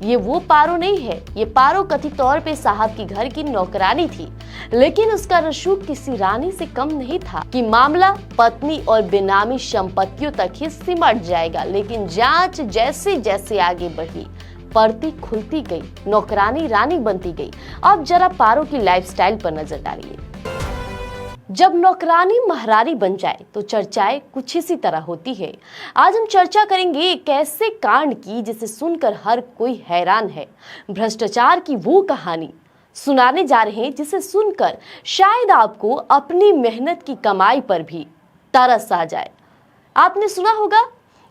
ये वो पारो नहीं है। ये पारो कथित तौर पे साहब की घर की नौकरानी थी, लेकिन उसका रसूख किसी रानी से कम नहीं था कि मामला पत्नी और बेनामी संपत्तियों तक ही सिमट जाएगा। लेकिन जांच जैसे जैसे आगे बढ़ी, पर्दी खुलती गई, नौकरानी रानी बनती गई। अब जरा पारो की लाइफस्टाइल पर नजर डालिए। जब नौकरानी महारानी बन जाए तो चर्चाएं कुछ इसी तरह होती है। आज हम चर्चा करेंगे एक ऐसे कांड की जिसे सुनकर हर कोई हैरान है। भ्रष्टाचार की वो कहानी सुनाने जा रहे हैं जिसे सुनकर शायद आपको अपनी मेहनत की कमाई पर भी तरस आ जाए। आपने सुना होगा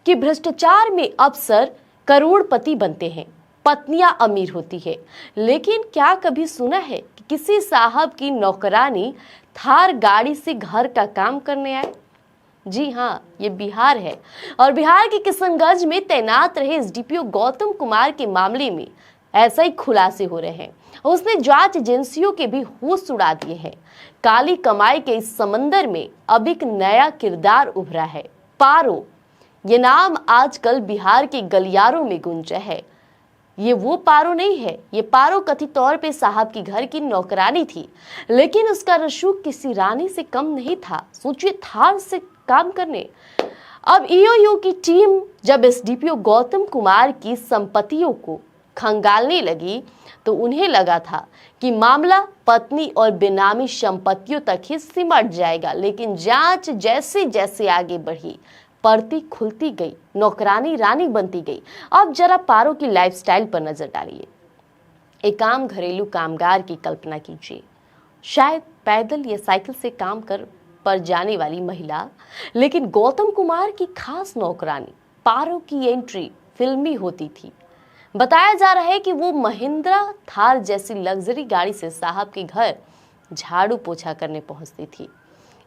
कि भ्रष्टाचार में अफसर करोड़पति बनते हैं, पत्नियां अमीर होती है, लेकिन क्या कभी सुना है कि किसी साहब की नौकरानी थार गाड़ी से घर का काम करने आए? जी हाँ, ये बिहार है और बिहार के किशनगंज में तैनात रहे एसडीपीओ गौतम कुमार के मामले में ऐसा ही खुलासे हो रहे हैं। उसने जांच एजेंसियों के भी होश उड़ा दिए हैं। काली कमाई के इस समंदर में अब एक नया किरदार उभरा है, पारो। ये नाम आजकल बिहार के गलियारों में गूंजा है। ये वो पारो नहीं है। ये पारो कथित तौर पे साहब की घर की नौकरानी थी, लेकिन उसका रसूख किसी रानी से कम नहीं था। सोचिए, थार से काम करने। अब ईओयू की टीम जब एसडीपीओ गौतम कुमार की संपत्तियों को खंगालने लगी तो उन्हें लगा था कि मामला पत्नी और बेनामी संपत्तियों तक ही सिमट जाएगा। लेकिन जांच जैसे जैसे आगे बढ़ी, पर्दी खुलती गई, नौकरानी रानी बनती गई। अब जरा पारो की लाइफस्टाइल पर नजर डालिए। एक आम घरेलू कामगार की कल्पना कीजिए, शायद पैदल या साइकिल से काम पर जाने वाली महिला, लेकिन गौतम कुमार की खास नौकरानी पारो की एंट्री फिल्मी होती थी। बताया जा रहा है कि वो महिंद्रा थार जैसी लग्जरी गाड़ी से साहब के घर झाड़ू पोछा करने पहुंचती थी।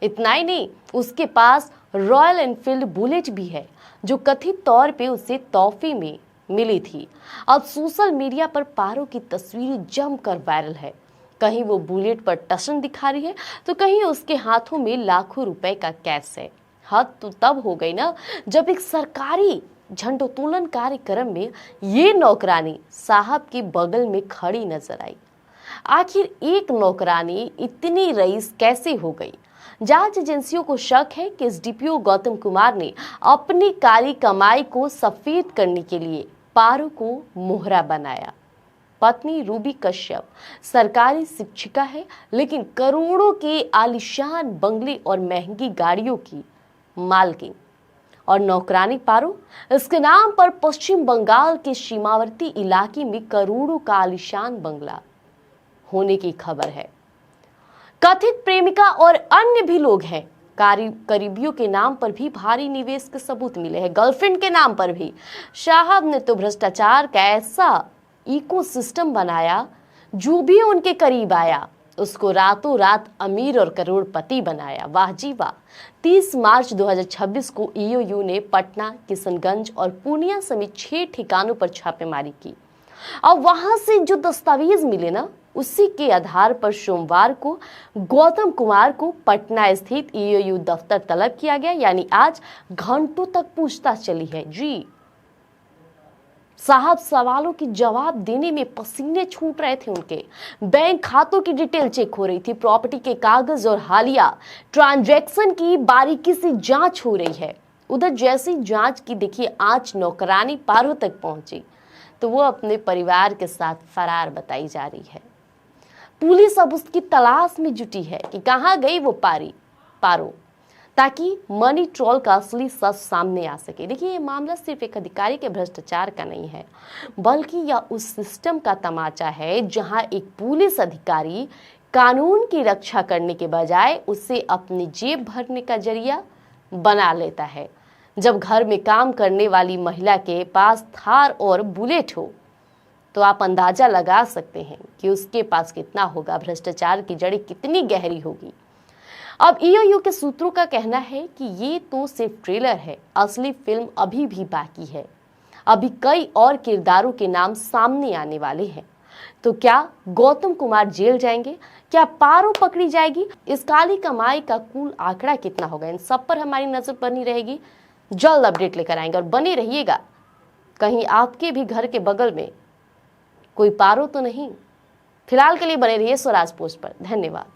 इतना ही नहीं, उसके पास रॉयल एनफील्ड बुलेट भी है, जो कथित तौर पे उसे तोहफे में मिली थी। अब सोशल मीडिया पर पारो की तस्वीरें जमकर वायरल है। कहीं वो बुलेट पर टशन दिखा रही है तो कहीं उसके हाथों में लाखों रुपए का कैश है। हद तो तब हो गई ना जब एक सरकारी झंडोत्तोलन कार्यक्रम में ये नौकरानी साहब के बगल में खड़ी नजर आई। आखिर एक नौकरानी इतनी रईस कैसे हो गई? जांच एजेंसियों को शक है कि एसडीपीओ गौतम कुमार ने अपनी काली कमाई को सफेद करने के लिए पारो को मोहरा बनाया। पत्नी रूबी कश्यप सरकारी शिक्षिका है, लेकिन करोड़ों के आलीशान बंगले और महंगी गाड़ियों की मालकिन। और नौकरानी पारो, इसके नाम पर पश्चिम बंगाल के सीमावर्ती इलाके में करोड़ों का आलीशान बंगला होने की खबर है। कथित प्रेमिका और अन्य भी लोग हैं। करीबियों के नाम पर भी भारी निवेश के सबूत मिले हैं। गर्लफ्रेंड के नाम पर भी। साहब ने तो भ्रष्टाचार का ऐसा इकोसिस्टम बनाया, जो भी उनके करीब आया उसको रातों रात अमीर और करोड़पति बनाया। वाह जी वाह। 30 मार्च 2026 को ईओयू ने पटना, किशनगंज और पूर्णिया समेत 6 ठिकानों पर छापेमारी की। अब वहां से जो दस्तावेज मिले ना, उसी के आधार पर सोमवार को गौतम कुमार को पटना स्थित ईओयू दफ्तर तलब किया गया। यानी आज घंटों तक पूछताछ चली है। जी साहब सवालों के जवाब देने में पसीने छूट रहे थे उनके। बैंक खातों की डिटेल चेक हो रही थी, प्रॉपर्टी के कागज और हालिया ट्रांजैक्शन की बारीकी से जांच हो रही है। उधर जैसी जांच की देखिए आंच नौकरानी पारो तक पहुंची तो वो अपने परिवार के साथ फरार बताई जा रही है। पुलिस अब उसकी तलाश में जुटी है कि कहां गई वो पारो, ताकि मनी ट्रोल का असली सच सामने आ सके। देखिए, ये मामला सिर्फ एक अधिकारी के भ्रष्टाचार का नहीं है, बल्कि यह उस सिस्टम का तमाचा है जहां एक पुलिस अधिकारी कानून की रक्षा करने के बजाय उसे अपनी जेब भरने का जरिया बना लेता है। जब घर में काम करने वाली महिला के पास थार और बुलेट हो तो आप अंदाजा लगा सकते हैं कि उसके पास कितना होगा, भ्रष्टाचार की जड़ें कितनी गहरी होगी। अब ईओयू के सूत्रों का कहना है कि ये तो सिर्फ ट्रेलर है, असली फिल्म अभी भी बाकी है। अभी कई और किरदारों के नाम सामने आने वाले हैं। तो क्या गौतम कुमार जेल जाएंगे? क्या पारो पकड़ी जाएगी? इस काली कमाई का कुल आंकड़ा कितना होगा? इन सब पर हमारी नजर बनी रहेगी। जल्द अपडेट लेकर आएंगे और बने रहिएगा। कहीं आपके भी घर के बगल में कोई पारो तो नहीं। फिलहाल के लिए बने रहिए स्वराज पोस्ट पर। धन्यवाद।